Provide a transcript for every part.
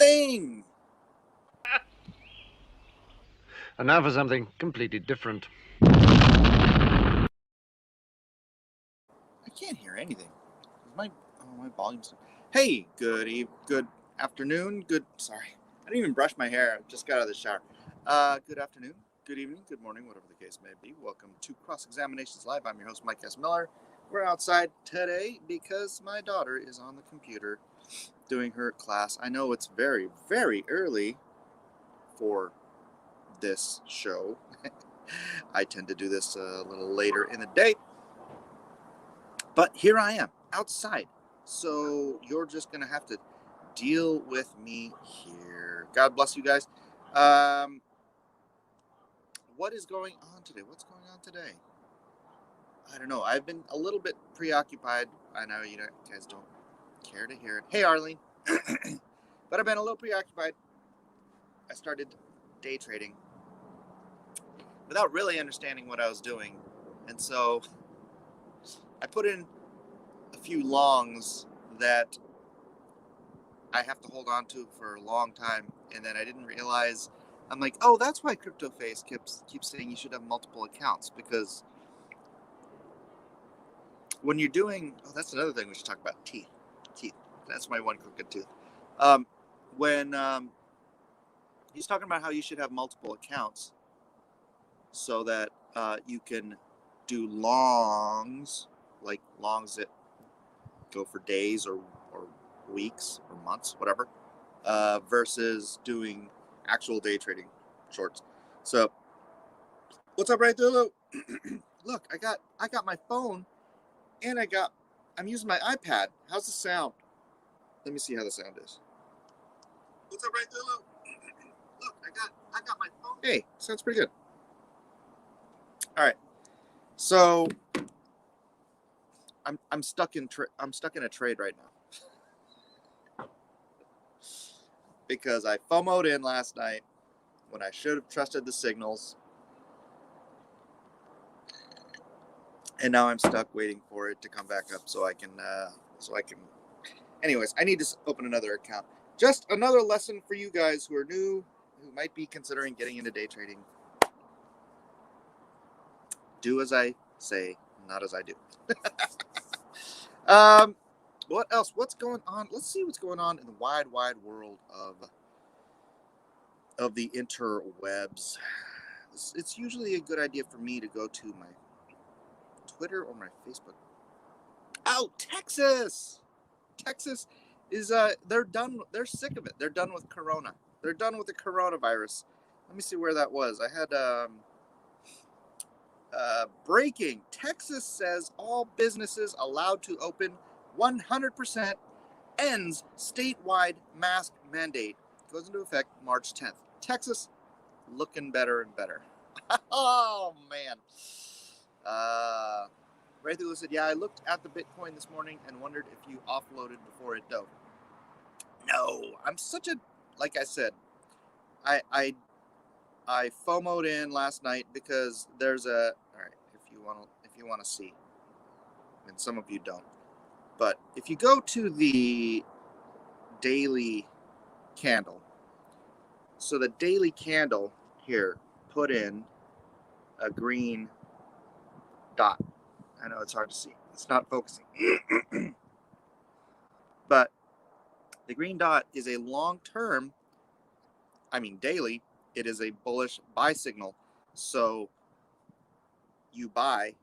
thing. And now for something completely different. I can't hear anything. My volume's. Hey, good afternoon. Sorry, I didn't even brush my hair. I just got out of the shower. Good afternoon, good evening, good morning, whatever the case may be. Welcome to Cross Examinations Live. I'm your host, Mike S. Miller. We're outside today because my daughter is on the computer doing her class. I know it's very, very early for this show. I tend to do this a little later in the day. But here I am, outside. So you're just going to have to deal with me here. God bless you guys. What is going on today? What's going on today? I don't know. I've been a little bit preoccupied. I know you guys don't care to hear it. Hey, Arlene. But I've been a little preoccupied. I started day trading without really understanding what I was doing. And so I put in a few longs that I have to hold on to for a long time. And then I didn't realize, I'm like, oh, that's why CryptoFace keeps saying you should have multiple accounts. Because when you're doing, that's another thing we should talk about, teeth. That's my one crooked tooth. When he's talking about how you should have multiple accounts so that you can do longs, like longs that go for days or weeks or months, whatever, versus doing actual day trading shorts. So, what's up, right there? Look, I got my phone, and I'm using my iPad. How's the sound? Let me see how the sound is. What's up, right there? Look, I got my phone. Hey, sounds pretty good. All right, so I'm stuck in a trade right now because I FOMO'd in last night when I should have trusted the signals, and now I'm stuck waiting for it to come back up so I can. Anyways, I need to open another account. Just another lesson for you guys who are new, who might be considering getting into day trading. Do as I say, not as I do. What else? What's going on? Let's see what's going on in the wide world of the interwebs. It's usually a good idea for me to go to my Twitter or my Facebook. Oh, Texas is they're done. They're sick of it. They're done with Corona. They're done with the coronavirus. Let me see where that was. I had breaking. Texas says all businesses allowed to open 100% ends statewide mask mandate. Goes into effect March 10th. Texas looking better and better. Oh, man. Ray Thulu said, yeah, I looked at the Bitcoin this morning and wondered if you offloaded before it dove. No, I'm such a, like I said, I FOMO'd in last night because there's a, all right, if you want to see, and some of you don't, but if you go to the daily candle, so the daily candle here put in a green dot. I know it's hard to see. It's not focusing. But the green dot is a long-term, daily, it is a bullish buy signal. So you buy,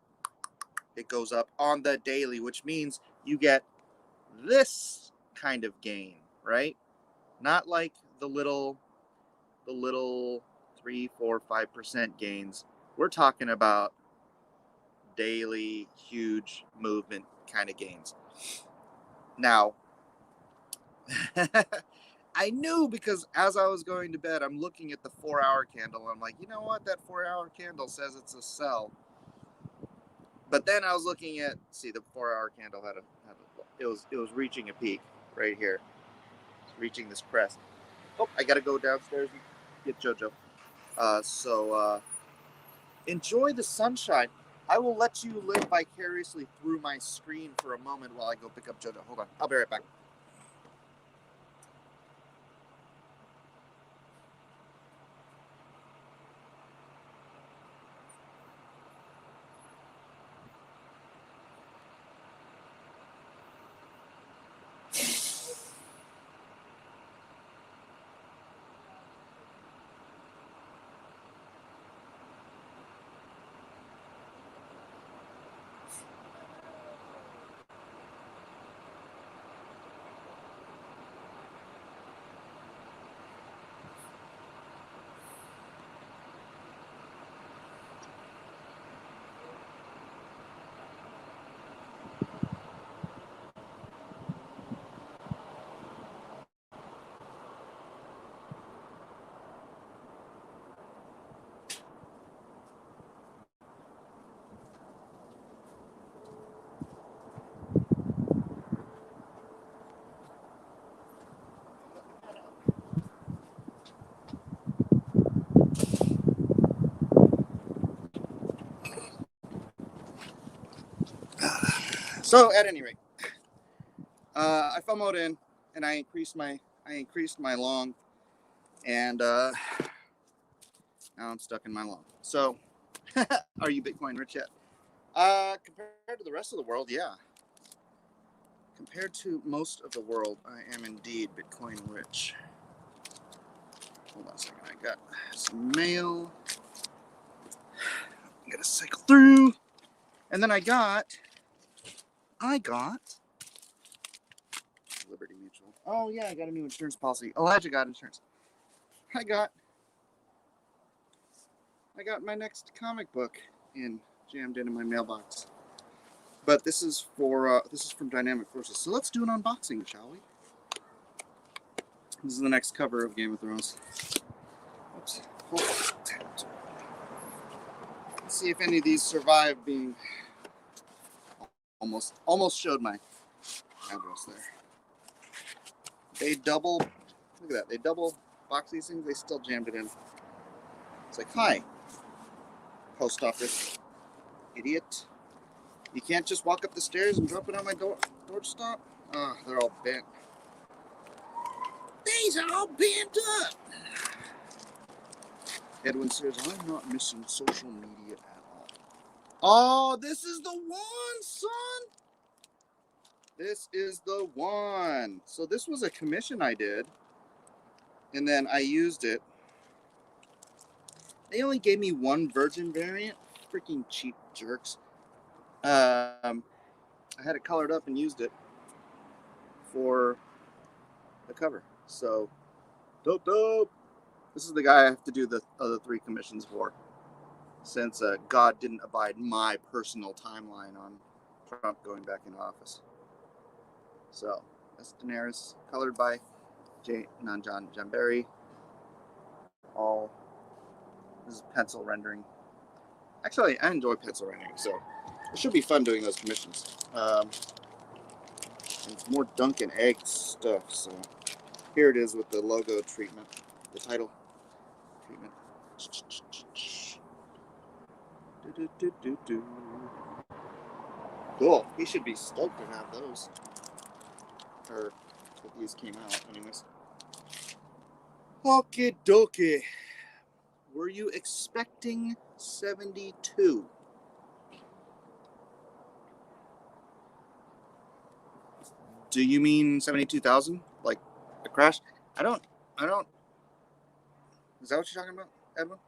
it goes up on the daily, which means you get this kind of gain, right? Not like the little 3, 4, 5% gains. We're talking about daily, huge movement kind of gains. Now, I knew because as I was going to bed, I'm looking at the 4-hour candle. I'm like, you know what? That 4-hour candle says it's a sell. But then I was looking at, see, the 4-hour candle it was reaching a peak right here. It's reaching this crest. Oh, I got to go downstairs and get JoJo. So enjoy the sunshine. I will let you live vicariously through my screen for a moment while I go pick up JoJo. Hold on. I'll be right back. So at any rate, I FOMO'd in and I increased my long, and now I'm stuck in my long. So, are you Bitcoin rich yet? Compared to the rest of the world, yeah. Compared to most of the world, I am indeed Bitcoin rich. Hold on a second, I got some mail. I gotta cycle through. And then I got Liberty Mutual. Oh yeah, I got a new insurance policy. Elijah got insurance. I got my next comic book jammed into my mailbox. But this is from Dynamic Forces. So let's do an unboxing, shall we? This is the next cover of Game of Thrones. Oops. Let's see if any of these survive being almost showed my address there. They double, look at that. They double box these things. They still jammed it in. It's like, hi, post office, idiot. You can't just walk up the stairs and drop it on my doorstop. Oh, they're all bent. These are all bent up. Edwin says, I'm not missing social media at all. Oh, this is the one, son. This is the one. So this was a commission I did, and then I used it. They only gave me one virgin variant. Freaking cheap jerks. I had it colored up and used it for the cover. So, dope. This is the guy I have to do the other 3 commissions for, since God didn't abide my personal timeline on Trump going back into office. So, that's Daenerys, colored by Nanjan Jambari. This is pencil rendering. Actually, I enjoy pencil rendering, so it should be fun doing those commissions. It's more Dunkin' Egg stuff, so here it is with the logo treatment, the title treatment. Cool. He should be stoked to have those. Or that these came out, anyways. Okie dokie. Were you expecting 72? Do you mean 72,000? Like a crash? I don't. Is that what you're talking about, Edwin?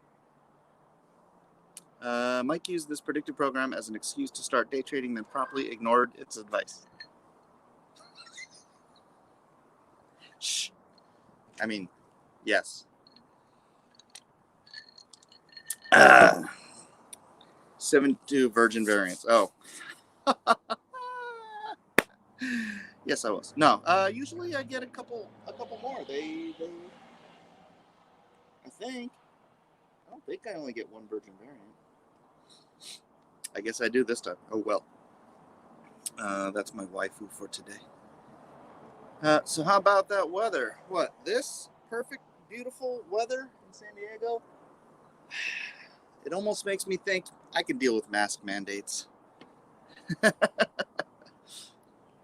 Mike used this predictive program as an excuse to start day trading, then promptly ignored its advice. Shh. I mean, yes. 72 virgin variants. Oh. Yes, I was. No. Usually I get a couple more. They I don't think I only get one virgin variant. I guess I do this time. Oh well. That's my waifu for today. So how about that weather? What, this perfect, beautiful weather in San Diego? It almost makes me think I can deal with mask mandates.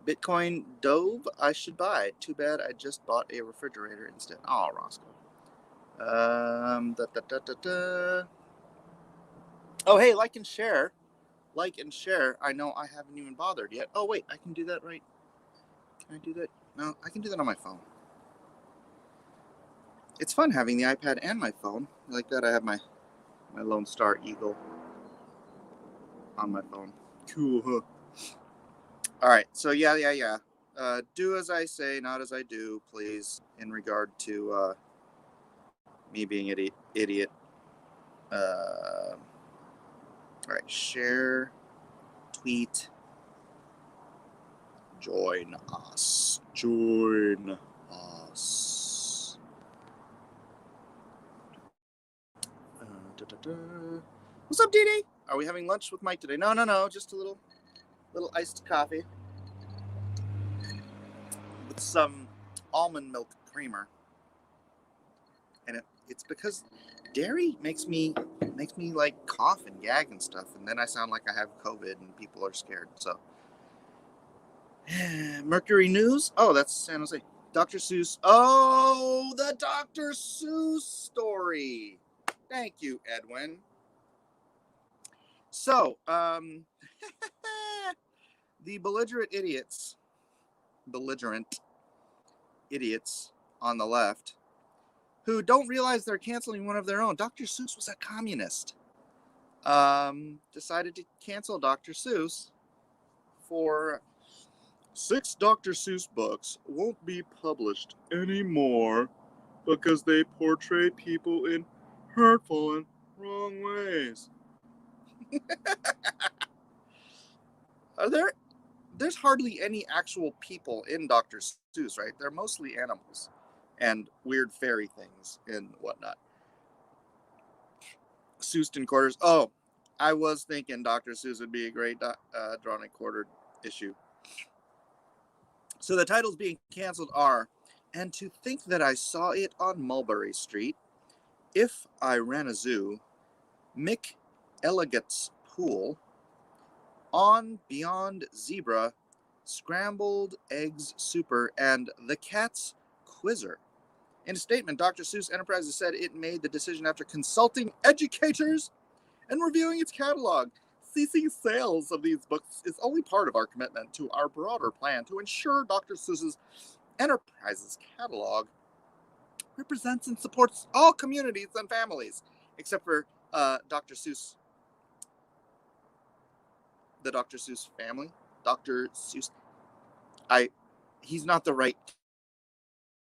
Bitcoin Dove, I should buy. Too bad I just bought a refrigerator instead. Oh, Roscoe. Oh, hey, like and share. Like and share. I know I haven't even bothered yet. Oh, wait, I can do that right. Can I do that? No, I can do that on my phone. It's fun having the iPad and my phone. Like that, I have my Lone Star Eagle on my phone. Cool, huh? All right, so yeah. Do as I say, not as I do, please, in regard to me being an idiot. All right, share, tweet, join us. What's up, DD? Are we having lunch with Mike today? No. Just a little iced coffee with some almond milk creamer. And it's because dairy makes me like cough and gag and stuff, and then I sound like I have COVID and people are scared. So Mercury News. Oh, that's San Jose. Dr. Seuss. Oh, the Dr. Seuss story. Thank you, Edwin. So, the belligerent idiots on the left who don't realize they're canceling one of their own. Dr. Seuss was a communist. Decided to cancel Dr. Seuss for 6 Dr. Seuss books won't be published anymore because they portray people in hurtful and wrong ways. There's hardly any actual people in Dr. Seuss, right? They're mostly animals and weird fairy things and whatnot. Seuss and quarters. Oh, I was thinking Dr. Seuss would be a great drawn and quartered issue. So the titles being canceled are And to Think That I Saw It on Mulberry Street, If I Ran a Zoo, Mick Eliot's Pool, On Beyond Zebra, Scrambled Eggs Super, and The Cat's Quizzer. In a statement, Dr. Seuss Enterprises said it made the decision after consulting educators and reviewing its catalog. Ceasing sales of these books is only part of our commitment to our broader plan to ensure Dr. Seuss's Enterprises catalog represents and supports all communities and families, except for Dr. Seuss, the Dr. Seuss family. Dr. Seuss, he's not the right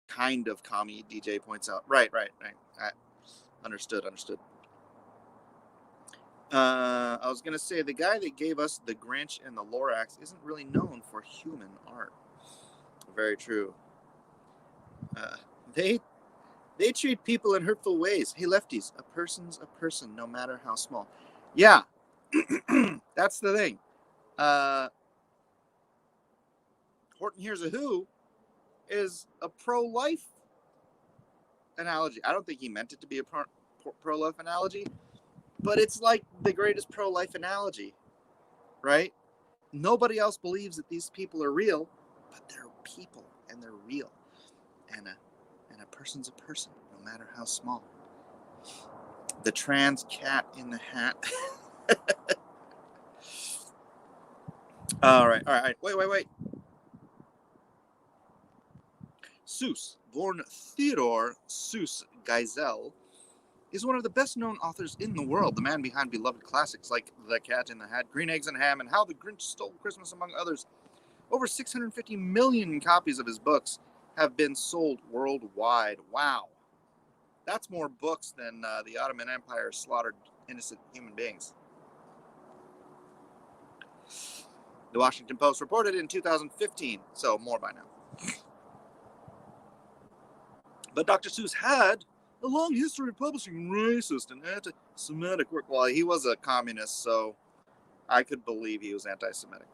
kind of commie. DJ points out. Right. Understood. I was going to say, the guy that gave us the Grinch and the Lorax isn't really known for human art. Very true. They treat people in hurtful ways. Hey, lefties, a person's a person, no matter how small. Yeah, that's the thing. Horton Hears a Who is a pro-life analogy. I don't think he meant it to be a pro-life analogy, but it's like the greatest pro-life analogy, right? Nobody else believes that these people are real, but they're people and they're real. And a person's a person, no matter how small. The trans cat in the hat. All right. Wait. Seuss, born Theodore Seuss Geisel, is one of the best-known authors in the world, the man behind beloved classics like The Cat in the Hat, Green Eggs and Ham, and How the Grinch Stole Christmas, among others. Over 650 million copies of his books have been sold worldwide. Wow. That's more books than the Ottoman Empire slaughtered innocent human beings. The Washington Post reported in 2015, so more by now. But Dr. Seuss had a long history of publishing racist and anti-Semitic work. Well, he was a communist, so I could believe he was anti-Semitic.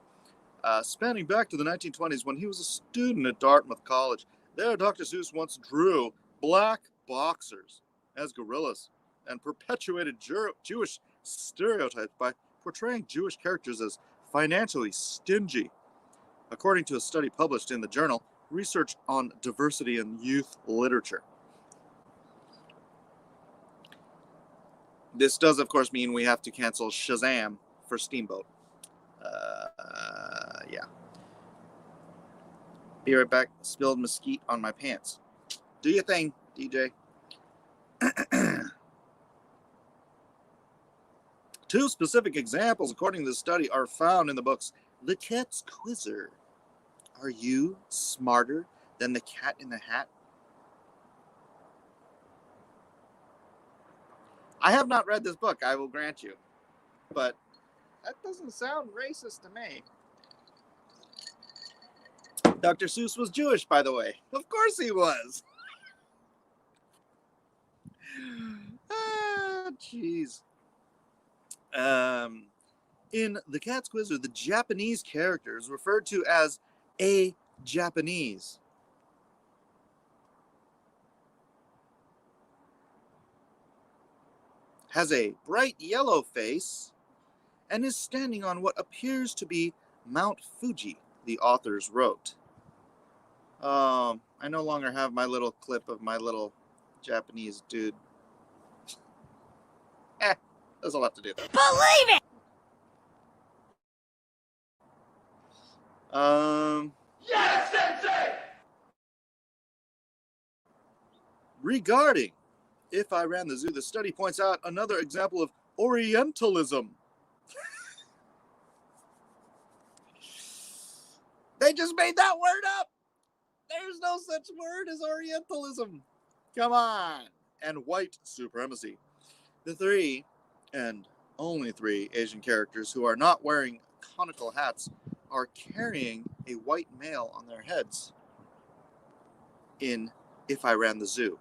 Spanning back to the 1920s when he was a student at Dartmouth College, there Dr. Seuss once drew black boxers as gorillas and perpetuated Jewish stereotypes by portraying Jewish characters as financially stingy. According to a study published in the journal Research on Diversity in Youth Literature. This does, of course, mean we have to cancel Shazam for Steamboat. Yeah. Be right back. Spilled mesquite on my pants. Do your thing, DJ. Two specific examples, according to the study, are found in the books The Cat's Quizzer. Are you smarter than the Cat in the Hat? I have not read this book, I will grant you. But that doesn't sound racist to me. Dr. Seuss was Jewish, by the way. Of course he was. Jeez. In The Cat's Quizzer, the Japanese character is referred to as a Japanese. Has a bright yellow face and is standing on what appears to be Mount Fuji, the authors wrote. I no longer have my little clip of my little Japanese dude. There's a lot to do. Believe it! Yes, Sensei! Regarding If I Ran the Zoo, the study points out another example of Orientalism. They just made that word up. There's no such word as Orientalism. Come on. And white supremacy. The three, and only three, Asian characters who are not wearing conical hats are carrying a white male on their heads in If I Ran the Zoo.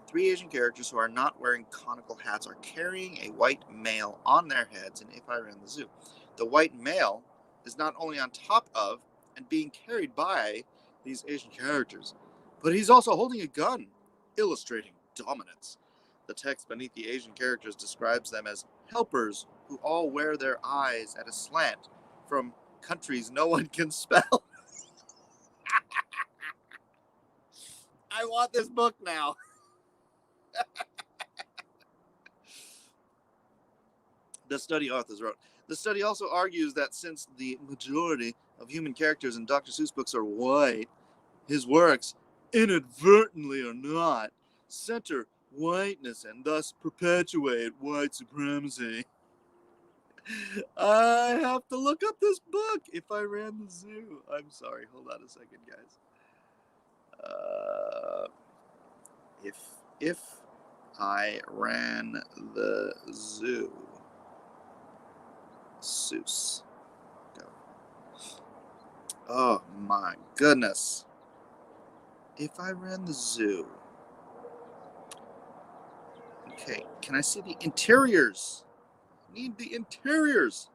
Three Asian characters who are not wearing conical hats are carrying a white male on their heads in If I Ran the Zoo. The white male is not only on top of and being carried by these Asian characters, but he's also holding a gun, illustrating dominance. The text beneath the Asian characters describes them as helpers who all wear their eyes at a slant from countries no one can spell. I want this book now. The study authors wrote. The study also argues that since the majority of human characters in Dr. Seuss books are white, his works, inadvertently or not, center whiteness and thus perpetuate white supremacy. I have to look up this book, If I Ran the Zoo. I'm sorry, hold on a second, guys. If I Ran the Zoo. Seuss. Go. Oh my goodness. If I Ran the Zoo. Okay, can I see the interiors? Need the interiors.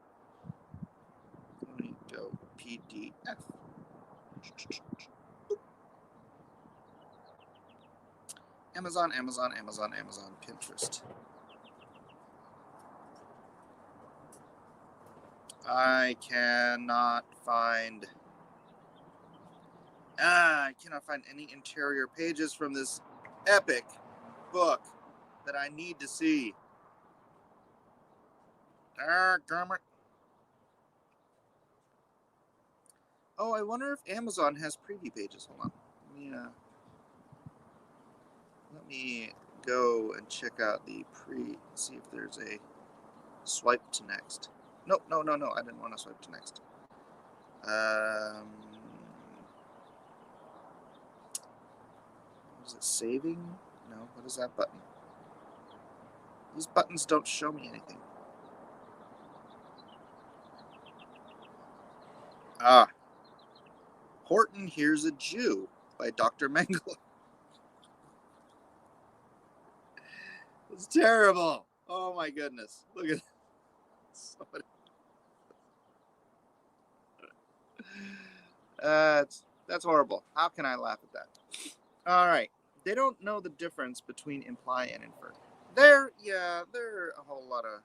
Let me go PDF. Amazon, Pinterest. I cannot find. I cannot find any interior pages from this epic book that I need to see. Darn. Oh, I wonder if Amazon has preview pages. Hold on. Let me go and check out the see if there's a swipe to next. No, I didn't want to swipe to next. Is it saving? No, what is that button? These buttons don't show me anything. Horton Hears a Jew by Dr. Mengele. It's terrible. Oh my goodness. Look at somebody. That's horrible. How can I laugh at that? All right. They don't know the difference between imply and infer. There are a whole lot of.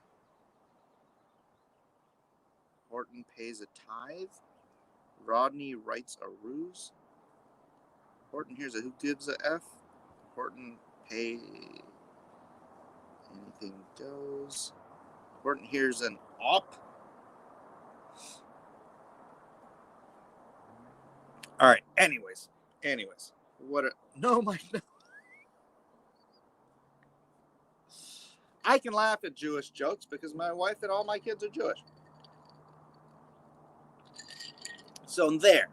Horton pays a tithe. Rodney writes a ruse. Horton hears a who gives a F. Horton pay. Anything goes. Horton hears an op. All right. Anyways. No. I can laugh at Jewish jokes because my wife and all my kids are Jewish. So there.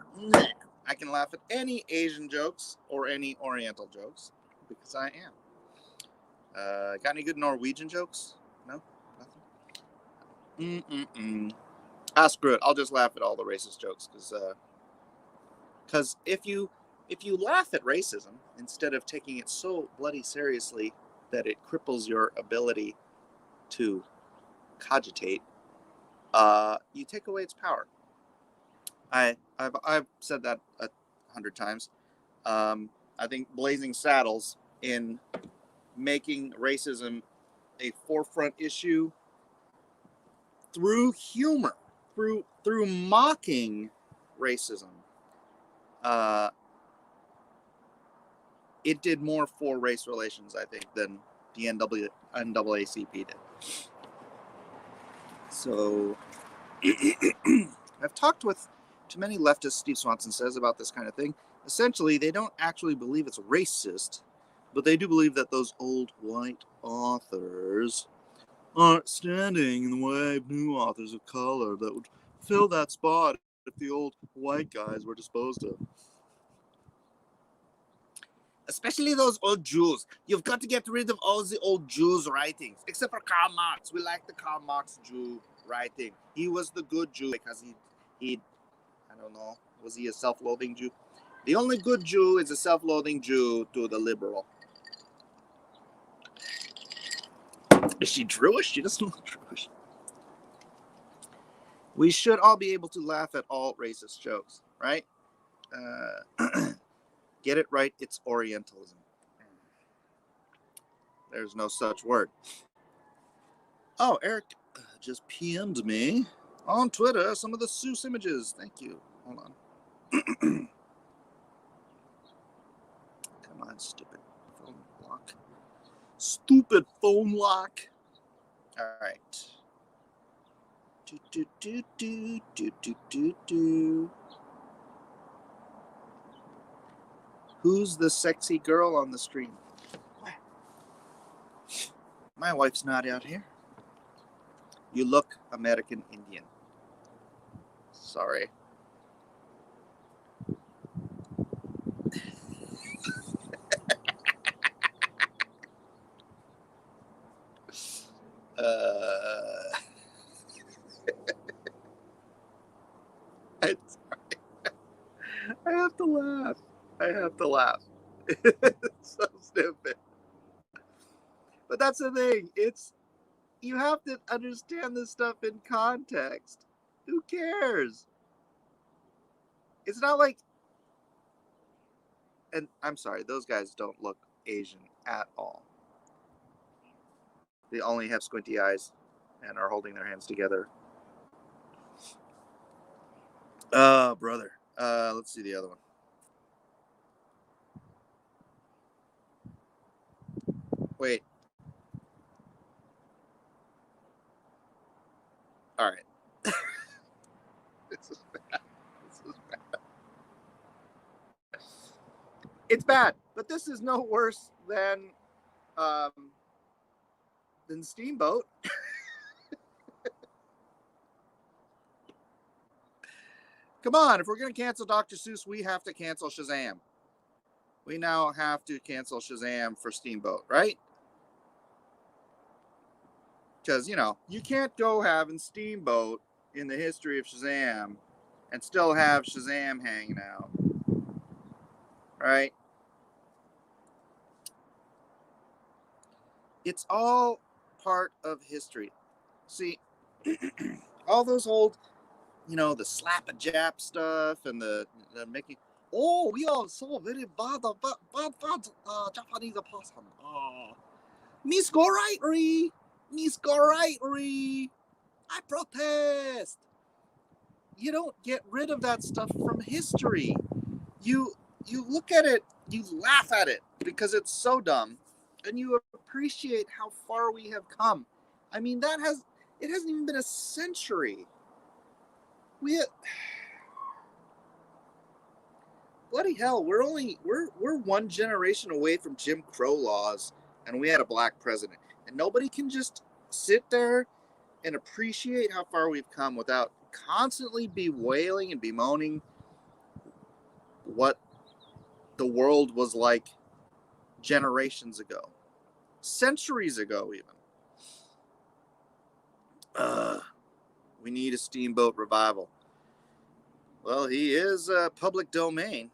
I can laugh at any Asian jokes or any Oriental jokes because I am. Got any good Norwegian jokes? No? Nothing? Screw it. I'll just laugh at all the racist jokes because if you laugh at racism instead of taking it so bloody seriously that it cripples your ability to cogitate, you take away its power. I've said that 100 times. I think Blazing Saddles in making racism a forefront issue through humor, through mocking racism, it did more for race relations, I think, than the NAACP did. So I've talked to many leftists, Steve Swanson says, about this kind of thing. Essentially, they don't actually believe it's racist, but they do believe that those old white authors aren't standing in the way of new authors of color that would fill that spot if the old white guys were disposed of. Especially those old Jews. You've got to get rid of all the old Jews' writings, except for Karl Marx. We like the Karl Marx Jew writing. He was the good Jew because he I don't know, was he a self-loathing Jew? The only good Jew is a self-loathing Jew to the liberal. Is she Jewish? She doesn't look Jewish. We should all be able to laugh at all racist jokes, right? Get it right, it's Orientalism. There's no such word. Oh, Eric just PM'd me on Twitter some of the Seuss images. Thank you. Hold on. Come on, stupid phone lock. Stupid phone lock. All right. Who's the sexy girl on the stream? My wife's not out here. You look American Indian. Sorry. I'm sorry. I have to laugh. It's so stupid. But that's the thing. You have to understand this stuff in context. Who cares? It's not like, and I'm sorry, those guys don't look Asian at all. They only have squinty eyes and are holding their hands together. Brother. Let's see the other one. Wait. All right. This is bad. It's bad, but this is no worse than Steamboat. Come on, if we're going to cancel Dr. Seuss, we have to cancel Shazam. We now have to cancel Shazam for Steamboat, right? Because, you can't go having Steamboat in the history of Shazam and still have Shazam hanging out. Right? It's all part of history. See, all those old, the slap a Jap stuff and the making. Oh, we are so very bad Japanese person. Oh, Miss Gorightry, I protest. You don't get rid of that stuff from history. You look at it, you laugh at it because it's so dumb, and you appreciate how far we have come. I mean, it hasn't even been a century. Bloody hell, we're one generation away from Jim Crow laws, and we had a black president. And nobody can just sit there and appreciate how far we've come without constantly bewailing and bemoaning what the world was like generations ago, centuries ago even. We need a Steamboat revival. Well, he is public domain.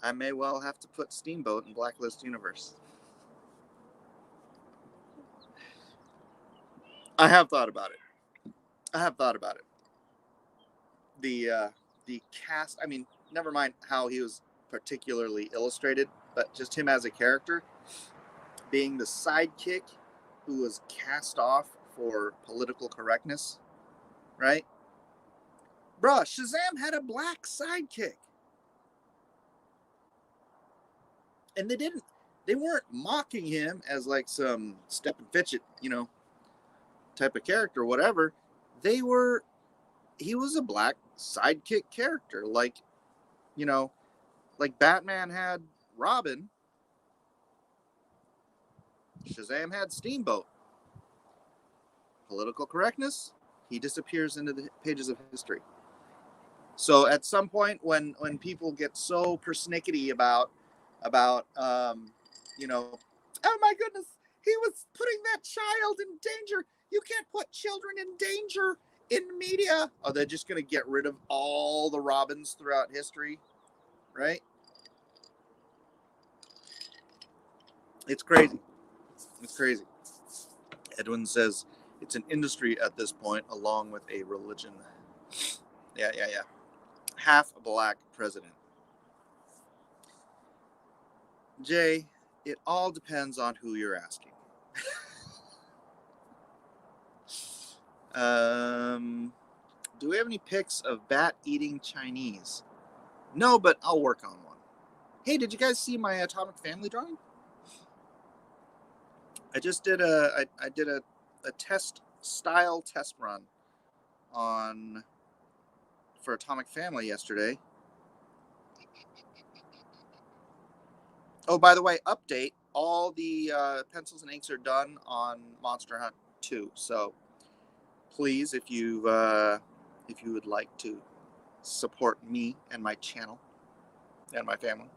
I may well have to put Steamboat in Blacklist Universe. I have thought about it. The cast, I mean, never mind how he was particularly illustrated, but just him as a character, being the sidekick who was cast off for political correctness, right? Bruh, Shazam had a black sidekick. And they weren't mocking him as like some Stephen Fitchett, type of character, whatever. He was a black sidekick character. Like Batman had Robin, Shazam had Steamboat. Political correctness, he disappears into the pages of history. So at some point when people get so persnickety about oh my goodness, he was putting that child in danger. You can't put children in danger in media. Oh, they're just going to get rid of all the Robins throughout history, right? It's crazy. It's crazy. Edwin says it's an industry at this point, along with a religion. Yeah. Half a black president. Jay, it all depends on who you're asking. Do we have any pics of bat-eating Chinese? No, but I'll work on one. Hey, did you guys see my Atomic Family drawing? I just did a test run for Atomic Family yesterday. Oh, by the way, update, all the pencils and inks are done on Monster Hunt 2. So please, if you would like to support me and my channel and my family,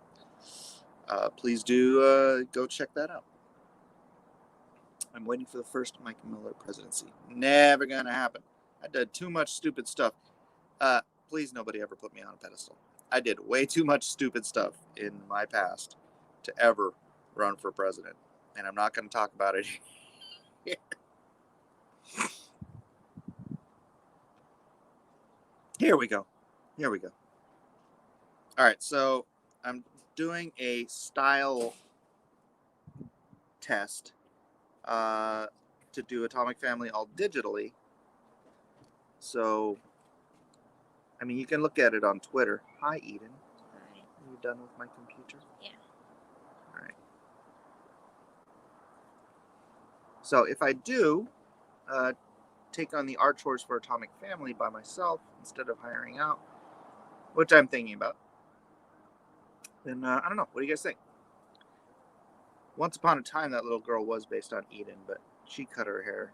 please do go check that out. I'm waiting for the first Mike Miller presidency. Never gonna happen. I did too much stupid stuff. Please, nobody ever put me on a pedestal. I did way too much stupid stuff in my past to ever run for president, and I'm not going to talk about it here. Here we go. All right, so I'm doing a style test to do Atomic Family all digitally. So, I mean, you can look at it on Twitter. Hi, Eden. Hi. Are you done with my computer? Yeah. All right. So if I do take on the art chores for Atomic Family by myself instead of hiring out, which I'm thinking about, then I don't know. What do you guys think? Once upon a time, that little girl was based on Eden, but she cut her hair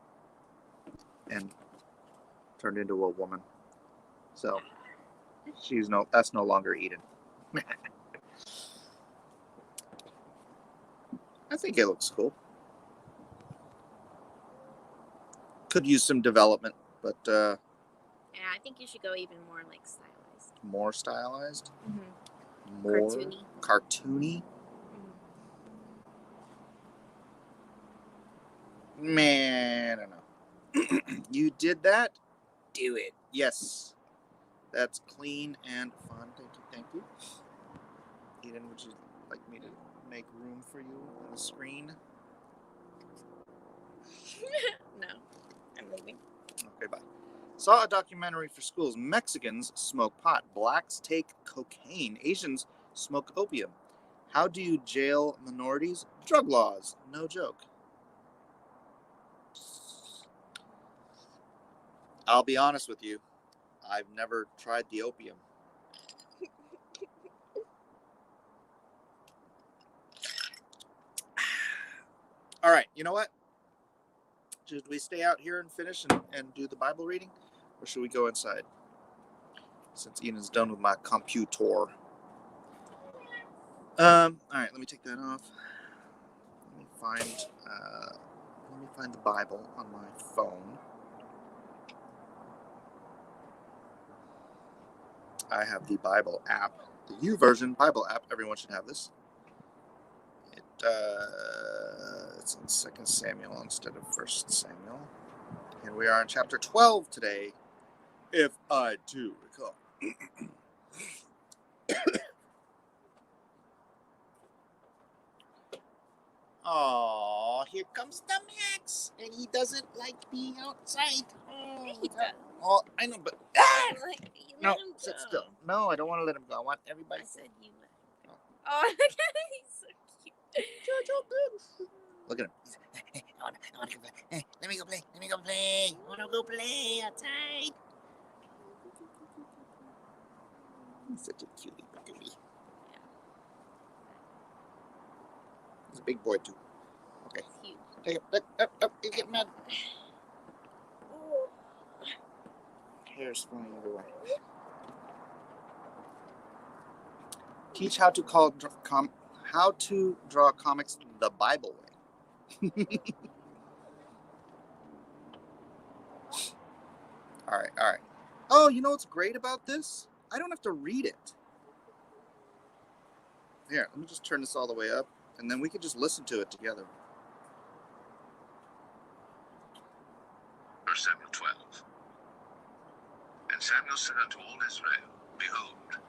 and turned into a woman. So that's no longer Eden. I think it looks cool. Could use some development, but yeah, I think you should go even more like stylized. More stylized? Mm-hmm. More cartoony? Mm-hmm. Man, I don't know. You did that? Do it. Yes. That's clean and fun. Thank you. Eden, would you like me to make room for you on the screen? No, I'm leaving. Okay, bye. Saw a documentary for schools. Mexicans smoke pot. Blacks take cocaine. Asians smoke opium. How do you jail minorities? Drug laws. No joke. I'll be honest with you. I've never tried the opium. All right, you know what? Should we stay out here and finish and do the Bible reading? Or should we go inside? Since Ian's done with my computer. All right, let me take that off. Let me find the Bible on my phone. I have the Bible app, the YouVersion Bible app. Everyone should have this. It's in 2 Samuel instead of 1 Samuel. And we are in chapter 12 today, if I do recall. Aw, here comes the Max, and he doesn't like being outside. Oh, Yeah, he does. oh I know, but Like, you no, let him sit go. still. No, I don't want to let him go. I want everybody. I said you let him go. Oh, look at him. He's so cute. Look at him. I want to go play. Let me go play. Let me go play. I want to go play outside. He's such a cutie patootie. He's a big boy too. Okay. He's huge. Take it. Up. He's getting mad. Hair's flying everywhere. Teach how to draw comics the Bible way. All right. Oh, you know what's great about this? I don't have to read it. Here, let me just turn this all the way up, and then we can just listen to it together. 1 Samuel 12. And Samuel said unto all Israel, Behold,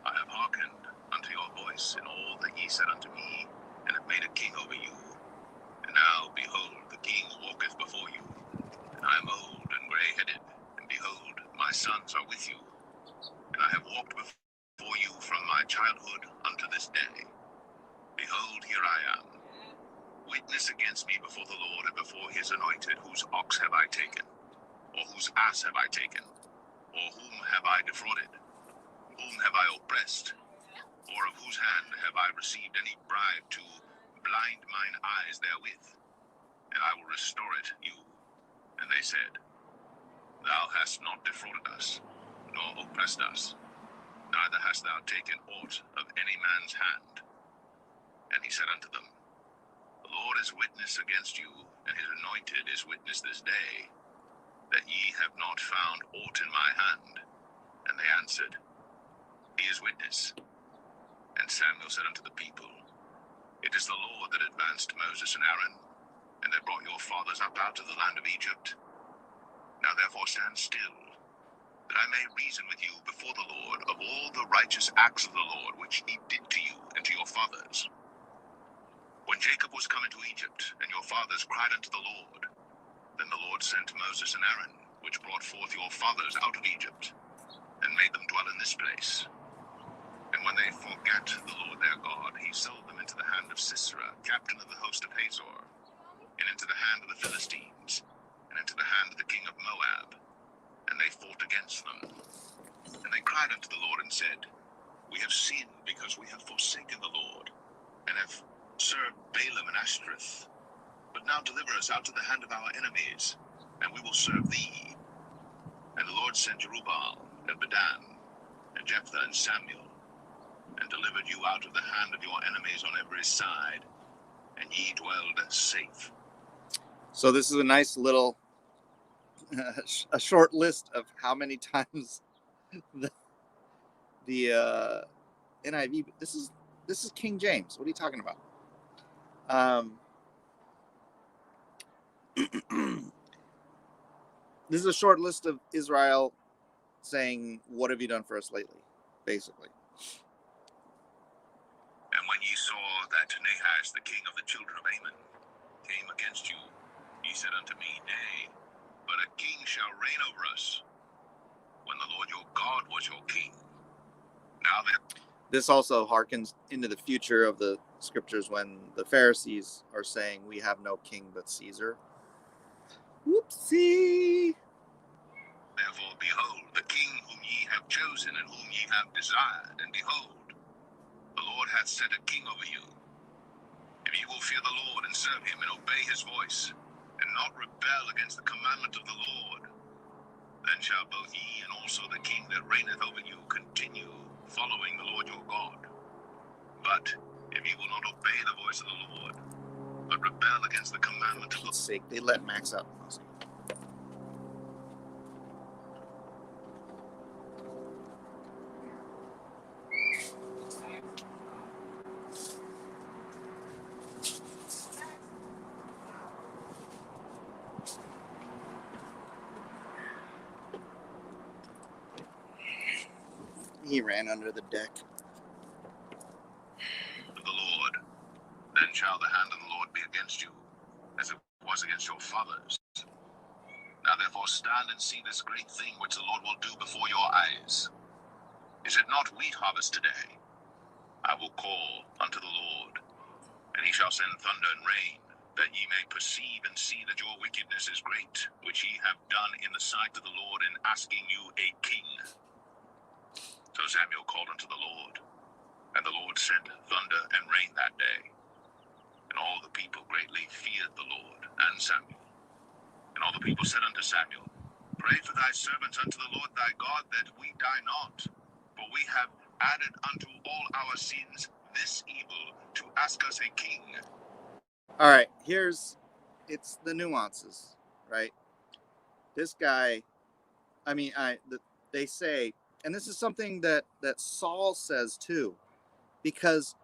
I have hearkened unto your voice in all that ye said unto me, and have made a king over you. And now, behold, the king walketh before you, and I am old and grey-headed, and behold, my sons are with you. And I have walked before you from my childhood unto this day. Behold, here I am. Witness against me before the Lord and before his anointed, whose ox have I taken? Or whose ass have I taken? Or whom have I defrauded? Whom have I oppressed? Or of whose hand have I received any bribe to blind mine eyes therewith? And I will restore it you. And they said, Thou hast not defrauded us, nor oppressed us, neither hast thou taken aught of any man's hand. And he said unto them, The Lord is witness against you, and his anointed is witness this day, that ye have not found aught in my hand. And they answered, He is witness. And Samuel said unto the people, It is the Lord that advanced Moses and Aaron, and that brought your fathers up out of the land of Egypt. Now therefore stand still, that I may reason with you before the Lord of all the righteous acts of the Lord which he did to you and to your fathers. When Jacob was come into Egypt, and your fathers cried unto the Lord, then the Lord sent Moses and Aaron, which brought forth your fathers out of Egypt, and made them dwell in this place. And when they forgat the Lord their God, he sold them into the hand of Sisera, captain of the host of Hazor, and into the hand of the Philistines, and into the hand of the king of Moab. And they fought against them. And they cried unto the Lord and said, We have sinned because we have forsaken the Lord, and have served Balaam and Ashtoreth. But now deliver us out of the hand of our enemies, and we will serve thee. And the Lord sent Jerubbaal, and Bedan, and Jephthah, and Samuel, and delivered you out of the hand of your enemies on every side, and ye dwelled safe. So this is a nice little, a short list of how many times the NIV. This is King James. What are you talking about? This is a short list of Israel saying, "What have you done for us lately?" Basically. And when ye saw that Nahash, the king of the children of Ammon, came against you, ye said unto me, Nay, but a king shall reign over us, when the Lord your God was your king. Now then, This also harkens into the future of the scriptures when the Pharisees are saying, "We have no king but Caesar." Whoopsie. therefore, behold, the king whom ye have chosen and whom ye have desired, and behold, the Lord hath set a king over you. If ye will fear the Lord and serve him and obey his voice, and not rebel against the commandment of the Lord, then shall both ye and also the king that reigneth over you continue following the Lord your God. But if ye will not obey the voice of the Lord, but rebel against the commandment of the Pete's sake, they let Max up. He ran under the deck. Lord, then shall the hand of the Lord be against you, as rebels against your fathers. Now therefore stand and see this great thing which the Lord will do before your eyes. Is it not wheat harvest today? I will call unto the Lord, and he shall send thunder and rain, that ye may perceive and see that your wickedness is great, which ye have done in the sight of the Lord in asking you a king. So Samuel called unto the Lord, and the Lord sent thunder and rain that day. And all the people greatly feared the Lord and Samuel. And all the people said unto Samuel, Pray for thy servants unto the Lord thy God, that we die not. For we have added unto all our sins this evil, to ask us a king. All right, it's the nuances, right? This guy, they say, and this is something that Saul says too, because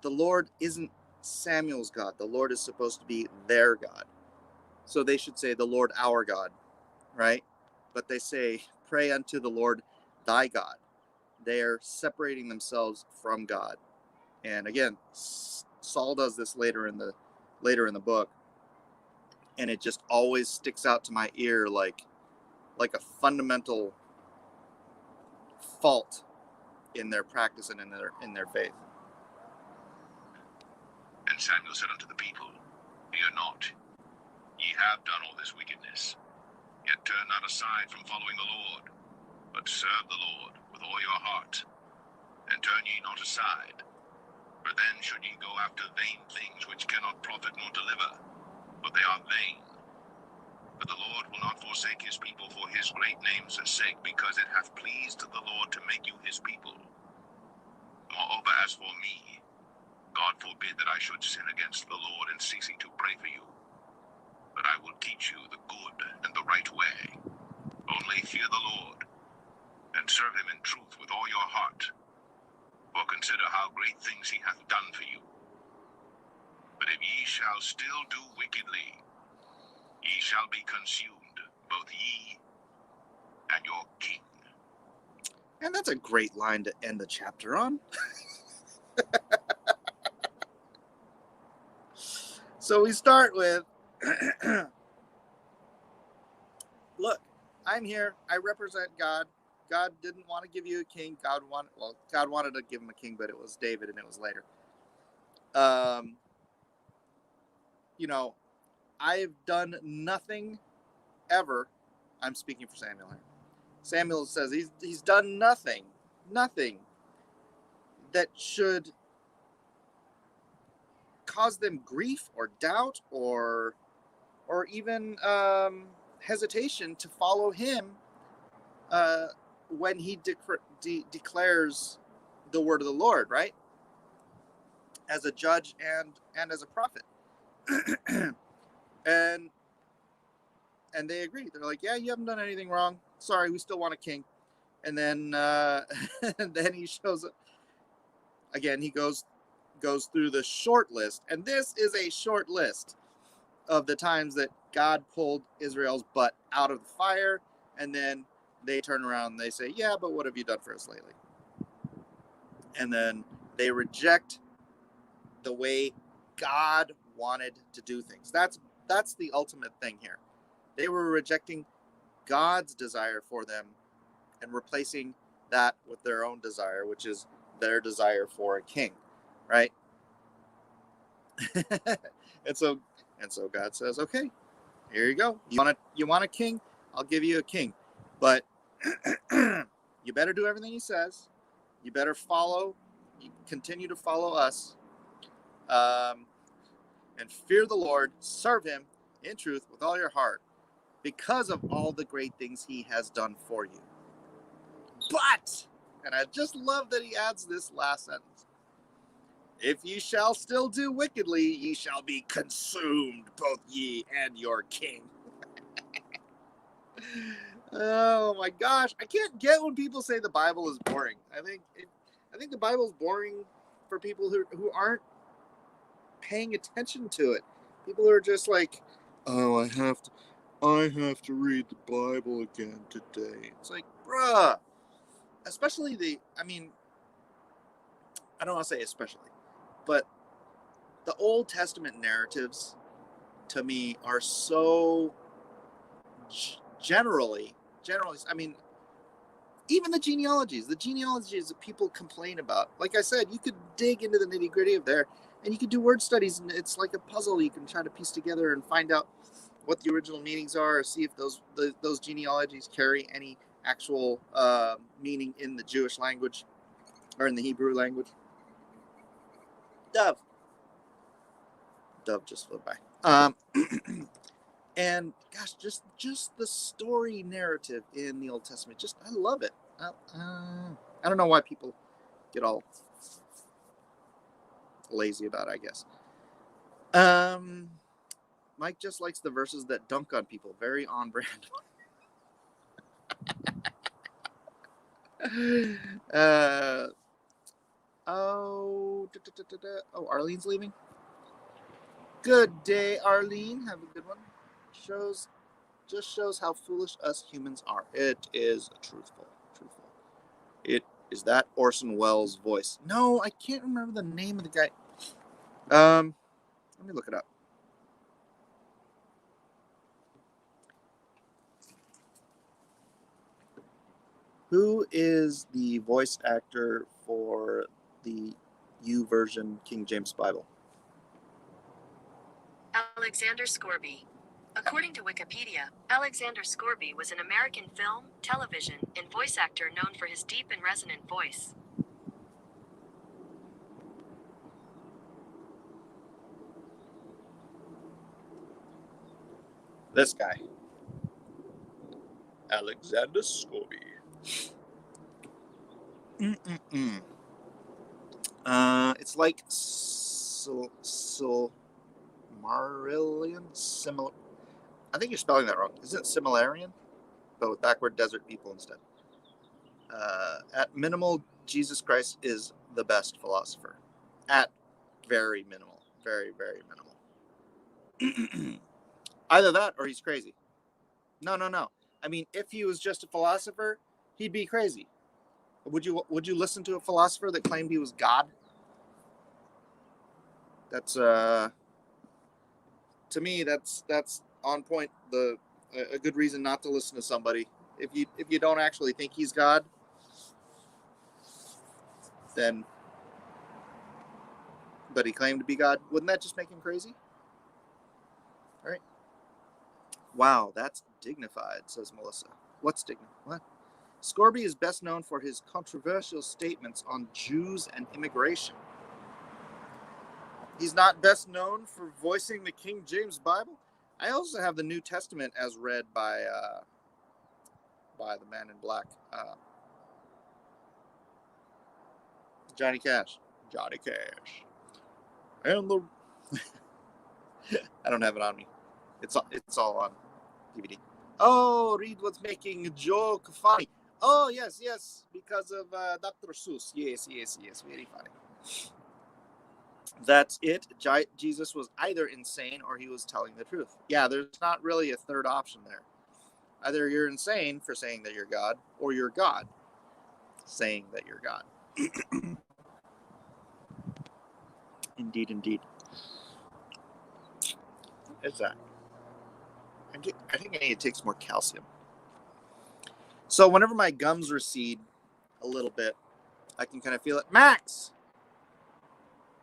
the Lord isn't Samuel's God. The Lord is supposed to be their God. So they should say the Lord our God, right? But they say, pray unto the Lord thy God. They're separating themselves from God. And again, Saul does this later in the book, and it just always sticks out to my ear like a fundamental fault in their practice and in their faith. And Samuel said unto the people, Fear not, ye have done all this wickedness, yet turn not aside from following the Lord, but serve the Lord with all your heart, and turn ye not aside. For then should ye go after vain things which cannot profit nor deliver, for they are vain. But the Lord will not forsake his people for his great name's sake, because it hath pleased the Lord to make you his people. Moreover, as for me, God forbid that I should sin against the Lord in ceasing to pray for you. But I will teach you the good and the right way. Only fear the Lord, and serve him in truth with all your heart. For consider how great things he hath done for you. But if ye shall still do wickedly, ye shall be consumed, both ye and your king. And that's a great line to end the chapter on. So we start with, look, I'm here. I represent God. God didn't want to give you a king. God wanted to give him a king, but it was David, and it was later. I've done nothing ever. I'm speaking for Samuel here. Samuel says he's done nothing that should cause them grief or doubt or even hesitation to follow him when he declares the word of the Lord, right? As a judge and as a prophet. and they agree. They're like, yeah, you haven't done anything wrong. Sorry, we still want a king. And then and then he shows up again. He goes through the short list, and this is a short list of the times that God pulled Israel's butt out of the fire, and then they turn around and they say, yeah, but what have you done for us lately? And then they reject the way God wanted to do things. That's the ultimate thing here. They were rejecting God's desire for them and replacing that with their own desire, which is their desire for a king, right? and so God says, okay, here you go. You want a king? I'll give you a king. But you better do everything he says. You better continue to follow us. And fear the Lord, serve him in truth with all your heart, because of all the great things he has done for you. But, and I just love that he adds this last sentence, if ye shall still do wickedly, ye shall be consumed, both ye and your king. Oh my gosh, I can't get when people say the Bible is boring. I think the Bible is boring for people who aren't paying attention to it. People are just like, oh, I have to read the Bible again today. It's like, bruh. Especially I don't want to say especially, but the Old Testament narratives to me are so generally, I mean, even the genealogies that people complain about. Like I said, you could dig into the nitty gritty of there, and you could do word studies, and it's like a puzzle you can try to piece together and find out what the original meanings are, or see if those genealogies carry any actual meaning in the Jewish language or in the Hebrew language. Dove just flew by. And gosh, just the story narrative in the Old Testament, I love it. I don't know why people get all lazy about it, I guess. Mike just likes the verses that dunk on people. Very on brand. Oh, Arlene's leaving. Good day, Arlene. Have a good one. Shows how foolish us humans are. It is truthful. It is that Orson Welles voice. No, I can't remember the name of the guy. Let me look it up. Who is the voice actor for the YouVersion King James Bible? Alexander Scorby. According to Wikipedia, Alexander Scorby was an American film, television, and voice actor known for his deep and resonant voice. This guy. Alexander Scorby. It's like Silmarillion? I think you're spelling that wrong. Isn't it Similarian? But with backward desert people instead. At minimal, Jesus Christ is the best philosopher. At very minimal. Very, very minimal. Either that or he's crazy. No. I mean, if he was just a philosopher, he'd be crazy. Would you listen to a philosopher that claimed he was God? That's to me that's on point. A good reason not to listen to somebody. If you don't actually think he's God, then but he claimed to be God, wouldn't that just make him crazy? All right. Wow, that's dignified, says Melissa. What's dignified? What? Scorby is best known for his controversial statements on Jews and immigration. He's not best known for voicing the King James Bible. I also have the New Testament as read by the man in black, Johnny Cash. And the I don't have it on me. It's all on DVD. Oh, Reed was making a joke funny. Oh, yes, because of Dr. Seuss. Yes, very funny. That's it. Jesus was either insane or he was telling the truth. Yeah, there's not really a third option there. Either you're insane for saying that you're God, or you're God saying that you're God. Indeed. It's that. I think I need to take some more calcium. So whenever my gums recede a little bit, I can kind of feel it. Max!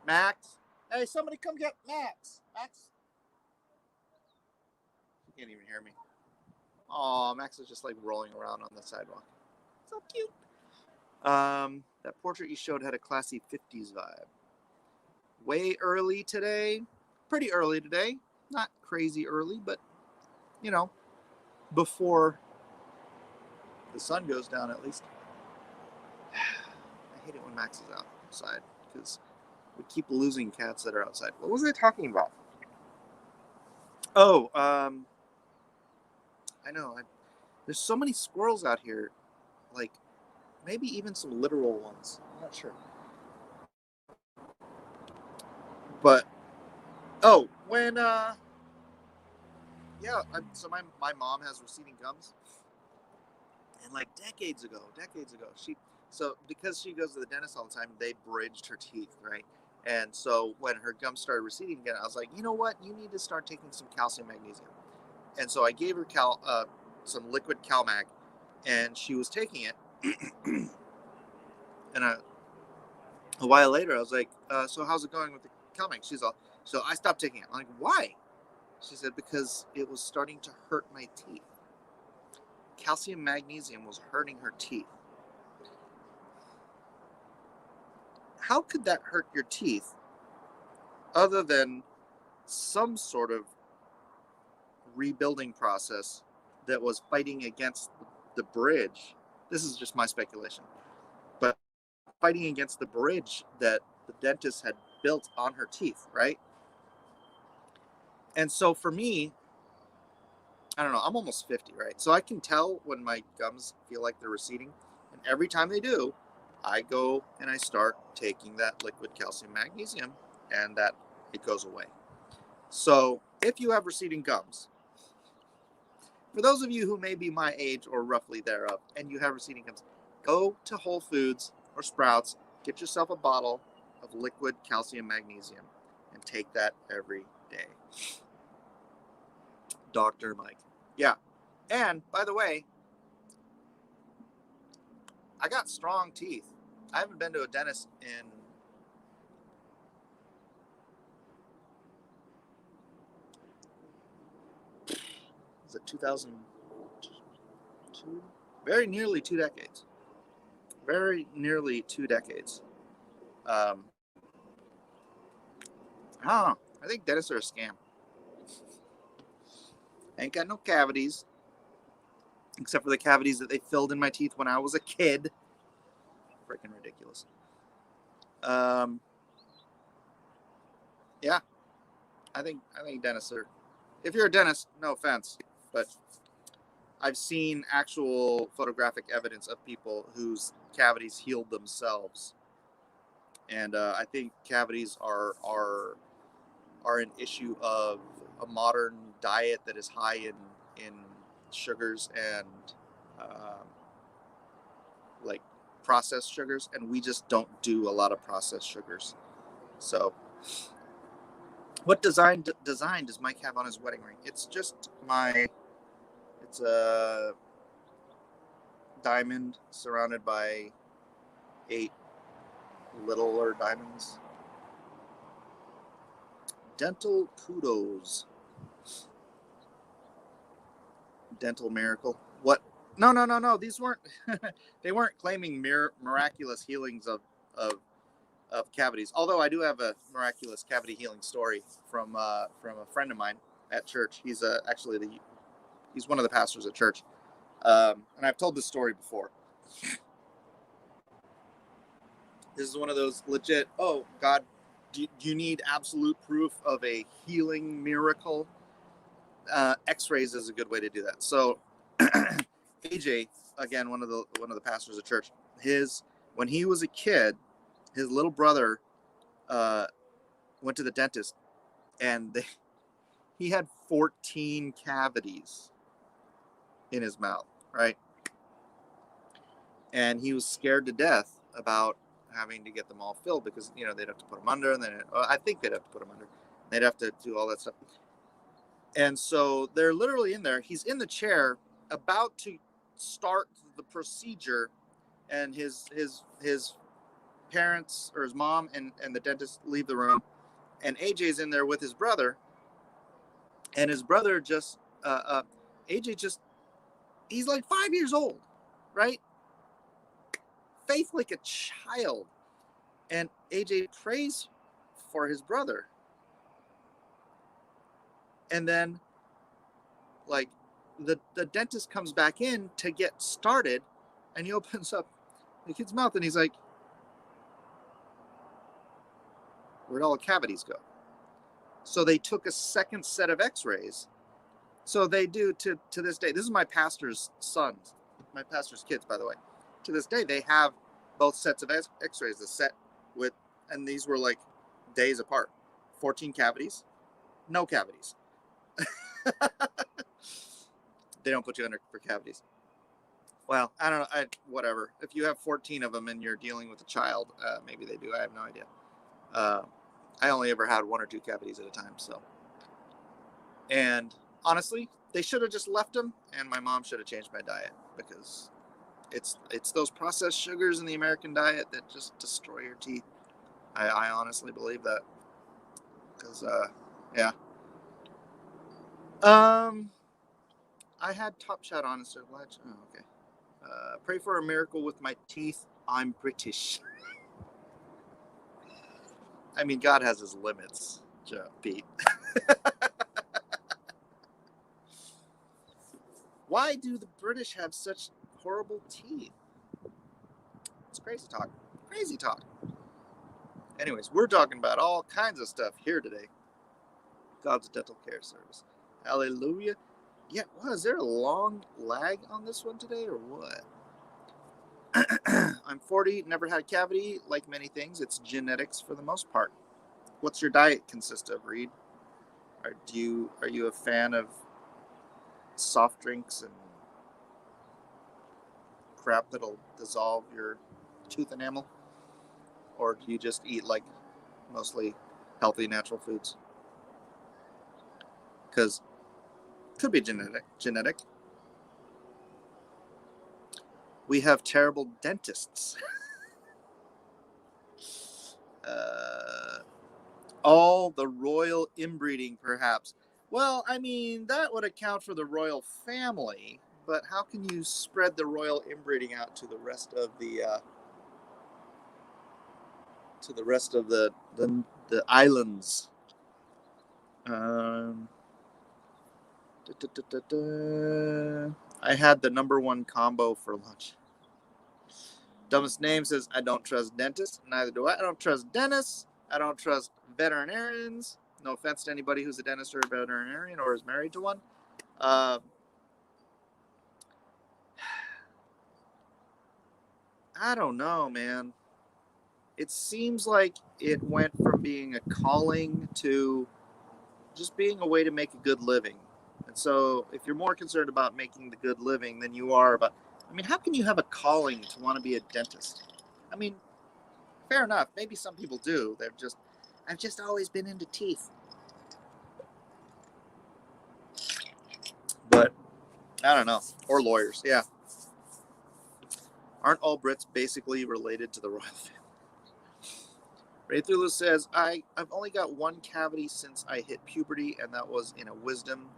Hey, somebody come get Max! You can't even hear me. Oh, Max is just like rolling around on the sidewalk. So cute. That portrait you showed had a classy 50s vibe. Way early today. Pretty early today. Not crazy early, but, before the sun goes down at least. I hate it when Max is outside because we keep losing cats that are outside. What was I talking about? Oh, I know. There's so many squirrels out here. Like, maybe even some literal ones. I'm not sure. But, when, so my mom has receding gums. And like decades ago, because she goes to the dentist all the time, they bridged her teeth, right? And so when her gums started receding again, I was like, you know what? You need to start taking some calcium magnesium. And so I gave her some liquid CalMag, and she was taking it. And a while later, I was like, so how's it going with the CalMag? She's all, so I stopped taking it. I'm like, why? She said, because it was starting to hurt my teeth. Calcium magnesium was hurting her teeth. How could that hurt your teeth other than some sort of rebuilding process that was fighting against the bridge? This is just my speculation, but fighting against the bridge that the dentist had built on her teeth, right? And so for me, I don't know, I'm almost 50, right? So I can tell when my gums feel like they're receding. And every time they do, I go and I start taking that liquid calcium magnesium, and that it goes away. So if you have receding gums, for those of you who may be my age or roughly thereof, and you have receding gums, go to Whole Foods or Sprouts, get yourself a bottle of liquid calcium magnesium, and take that every day. Dr. Mike. Yeah. And by the way, I got strong teeth. I haven't been to a dentist in is it 2002? Very nearly 2 decades. Very nearly 2 decades. I don't know. I think dentists are a scam. I ain't got no cavities, except for the cavities that they filled in my teeth when I was a kid. Freaking ridiculous. Yeah, I think dentists are. If you're a dentist, no offense, but I've seen actual photographic evidence of people whose cavities healed themselves, and I think cavities are an issue of a modern diet that is high in sugars and like processed sugars, and we just don't do a lot of processed sugars. So what design does Mike have on his wedding ring? It's just it's a diamond surrounded by 8 littler diamonds. Dental kudos. Dental miracle. What? No. These weren't. They weren't claiming miraculous healings of cavities. Although I do have a miraculous cavity healing story from a friend of mine at church. He's he's one of the pastors at church, and I've told this story before. This is one of those legit. Oh God, do you need absolute proof of a healing miracle? X-rays is a good way to do that. So AJ, again, one of the pastors of church, when he was a kid, his little brother went to the dentist, and he had 14 cavities in his mouth, right? And he was scared to death about having to get them all filled because they'd have to put them under, and then I think they'd have to put them under. They'd have to do all that stuff. And so they're literally in there. He's in the chair about to start the procedure, and his parents or his mom and the dentist leave the room, and AJ's in there with his brother, and his brother just AJ just, he's like 5 years old, right? Faith like a child, and AJ prays for his brother. And then, like, the dentist comes back in to get started, and he opens up the kid's mouth, and he's like, where'd all the cavities go? So they took a second set of x-rays. So they do to this day. This is my pastor's sons, my pastor's kids, by the way. To this day, they have both sets of x-rays, the set with, and these were like days apart. 14 cavities, no cavities. They don't put you under for cavities. Well, I don't know. Whatever. If you have 14 of them and you're dealing with a child, maybe they do. I have no idea. I only ever had 1 or 2 cavities at a time. So, and honestly, they should have just left them, and my mom should have changed my diet, because it's those processed sugars in the American diet that just destroy your teeth. I honestly believe that, because yeah. I had Top Shot on instead of Latch. Oh, okay. Pray for a miracle with my teeth. I'm British. I mean, God has his limits, Pete. Why do the British have such horrible teeth? It's crazy talk. Crazy talk. Anyways, we're talking about all kinds of stuff here today. God's Dental Care Service. Hallelujah. Yeah, wow, is there a long lag on this one today, or what? I'm 40, never had a cavity. Like many things, it's genetics for the most part. What's your diet consist of, Reed? Are you a fan of soft drinks and crap that'll dissolve your tooth enamel? Or do you just eat like mostly healthy natural foods? Because could be genetic. We have terrible dentists. All the royal inbreeding, perhaps. Well, I mean, that would account for the royal family, but how can you spread the royal inbreeding out to the rest of the the islands? I had the #1 combo for lunch. Dumbest name says, I don't trust dentists. Neither do I. I don't trust dentists. I don't trust veterinarians. No offense to anybody who's a dentist or a veterinarian or is married to one. I don't know, man. It seems like it went from being a calling to just being a way to make a good living. And so if you're more concerned about making the good living than you are about, I mean, how can you have a calling to want to be a dentist? I mean, fair enough. Maybe some people do. I've just always been into teeth. But I don't know. Or lawyers, yeah. Aren't all Brits basically related to the royal family? Ray Thulu says, I've only got 1 cavity since I hit puberty, and that was in a wisdom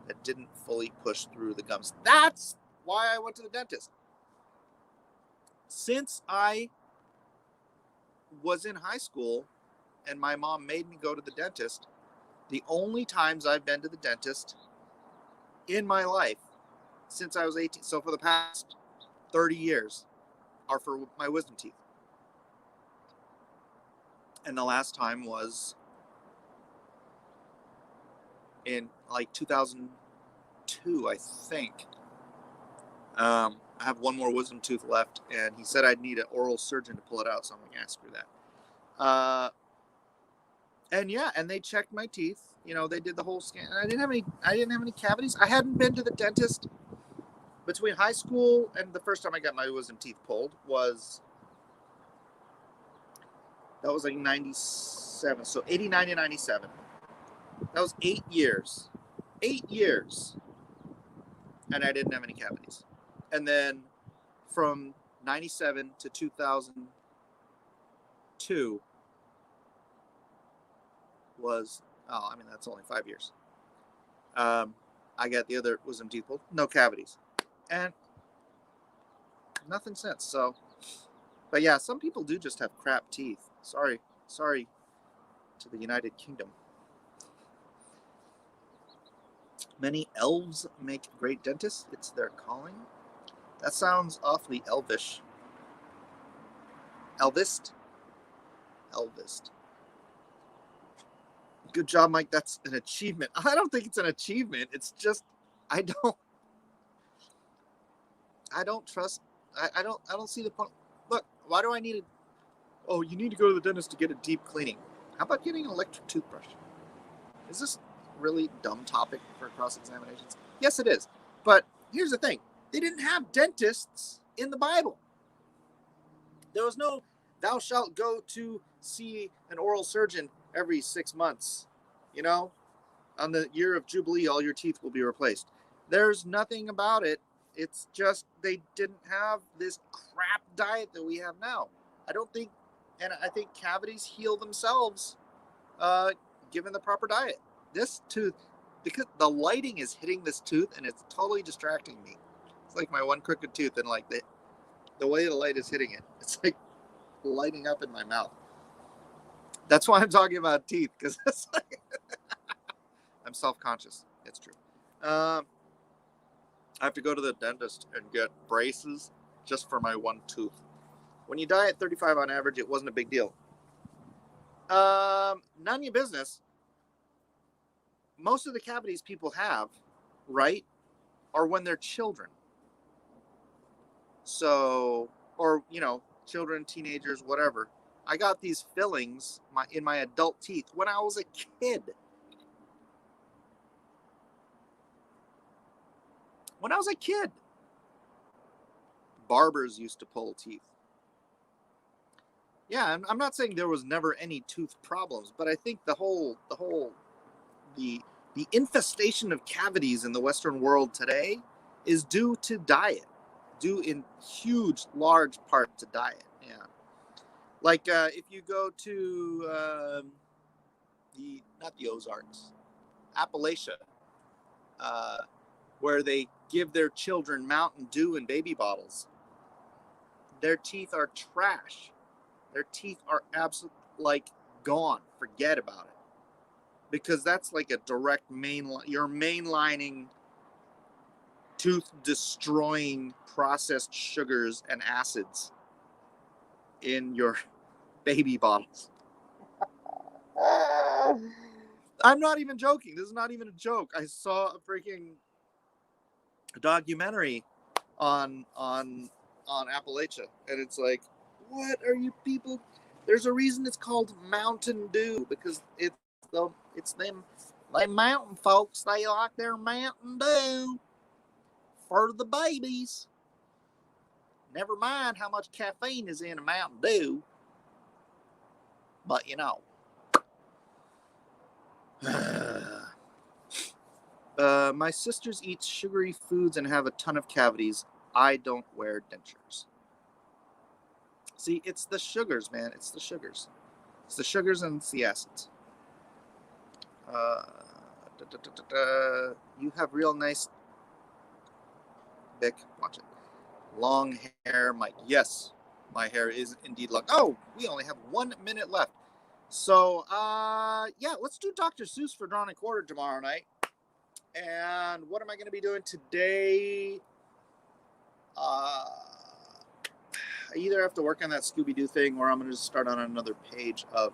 that didn't fully push through the gums. That's why I went to the dentist. Since I was in high school and my mom made me go to the dentist, the only times I've been to the dentist in my life since I was 18, so for the past 30 years, are for my wisdom teeth. And the last time was in like 2002, I think. I have 1 more wisdom tooth left, and he said I'd need an oral surgeon to pull it out, so I'm going to ask for that. And yeah, and they checked my teeth. You know, they did the whole scan. I didn't have any cavities. I hadn't been to the dentist between high school and the first time I got my wisdom teeth pulled was like 97. So 89 to 97. That was 8 years. 8 years. And I didn't have any cavities. And then from 97 to 2002 was, that's only 5 years. I got the other wisdom teeth pulled, no cavities. And nothing since. So, but yeah, some people do just have crap teeth. Sorry to the United Kingdom. Many elves make great dentists. It's their calling. That sounds awfully elvish. Elvist. Good job, Mike. That's an achievement. I don't think it's an achievement. It's just I don't trust. I don't see the point. Look, why do I need Oh, you need to go to the dentist to get a deep cleaning. How about getting an electric toothbrush? Is this really dumb topic for cross-examinations? Yes, it is. But here's the thing. They didn't have dentists in the Bible. There was no thou shalt go to see an oral surgeon every 6 months. You know, on the year of Jubilee, all your teeth will be replaced. There's nothing about it. It's just they didn't have this crap diet that we have now. I don't think, and I think cavities heal themselves given the proper diet. This tooth, because the lighting is hitting this tooth and it's totally distracting me. It's like my one crooked tooth, and like the way the light is hitting it, it's like lighting up in my mouth. That's why I'm talking about teeth, because it's like I'm self-conscious. It's true. I have to go to the dentist and get braces just for my one tooth. When you die at 35 on average, it wasn't a big deal. None of your business. Most of the cavities people have, right, are when they're children. So, or, you know, children, teenagers, whatever. I got these fillings in my adult teeth when I was a kid. When I was a kid, barbers used to pull teeth. Yeah, I'm not saying there was never any tooth problems, but I think the infestation of cavities in the Western world today is due to diet, due in huge, large part to diet. Yeah, like if you go to not the Ozarks, Appalachia, where they give their children Mountain Dew in baby bottles. Their teeth are trash. Their teeth are absolutely like gone. Forget about it. Because that's like a direct you're mainlining tooth destroying processed sugars and acids in your baby bottles. I'm not even joking. This is not even a joke. I saw a freaking documentary on Appalachia, and it's like, what are you people? There's a reason it's called Mountain Dew, because it's them mountain folks. They like their Mountain Dew for the babies. Never mind how much caffeine is in a Mountain Dew, but you know. My sisters eat sugary foods and have a ton of cavities. I don't wear dentures. See, it's the sugars, man. It's the sugars. It's the sugars and it's the acids. You have real nice, Vic, watch it. Long hair, Mike. Yes, my hair is indeed long. Oh, we only have 1 minute left. So, yeah, let's do Dr. Seuss for Drawn and Quartered tomorrow night. And what am I going to be doing today? I either have to work on that Scooby-Doo thing, or I'm going to just start on another page or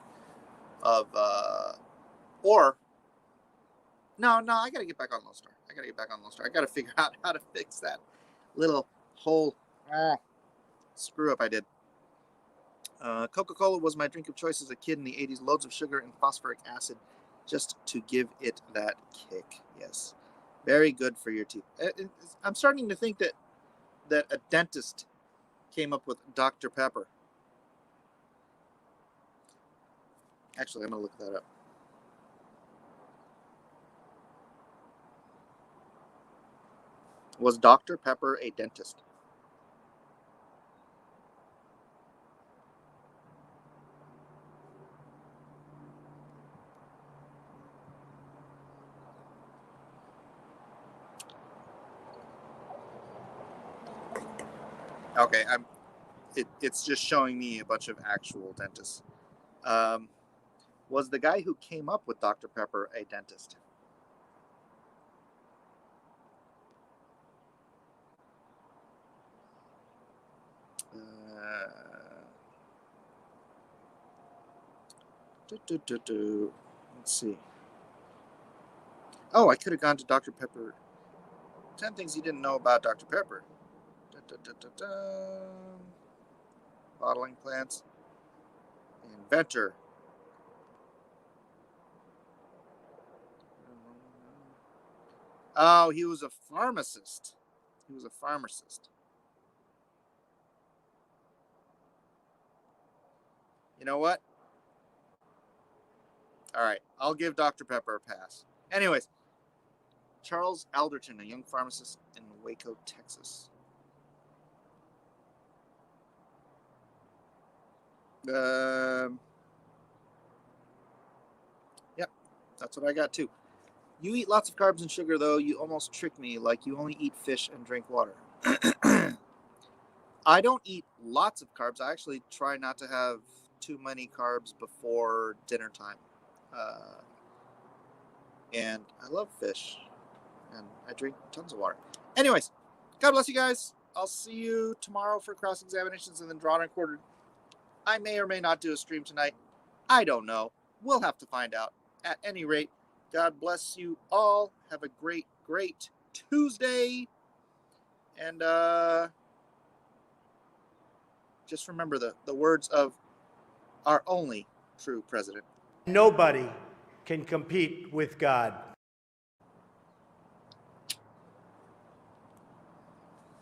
no, I got to get back on Lone Star. I got to figure out how to fix that little whole screw up I did. Coca-Cola was my drink of choice as a kid in the 80s. Loads of sugar and phosphoric acid just to give it that kick. Yes. Very good for your teeth. I'm starting to think that a dentist came up with Dr. Pepper. Actually, I'm going to look that up. Was Dr. Pepper a dentist? Okay, it's just showing me a bunch of actual dentists. Was the guy who came up with Dr. Pepper a dentist? Let's see. Oh, I could have gone to Dr. Pepper. 10 things you didn't know about Dr. Pepper. Bottling plants. Inventor. Oh, he was a pharmacist. You know what? All right, I'll give Dr. Pepper a pass. Anyways, Charles Alderton, a young pharmacist in Waco, Texas. Yep, that's what I got too. You eat lots of carbs and sugar, though. You almost trick me like you only eat fish and drink water. I don't eat lots of carbs. I actually try not to have too many carbs before dinner time. And I love fish. And I drink tons of water. Anyways, God bless you guys. I'll see you tomorrow for cross-examinations and then drawn and quartered. I may or may not do a stream tonight. I don't know. We'll have to find out. At any rate, God bless you all. Have a great, great Tuesday. And just remember the words of our only true president. Nobody can compete with God.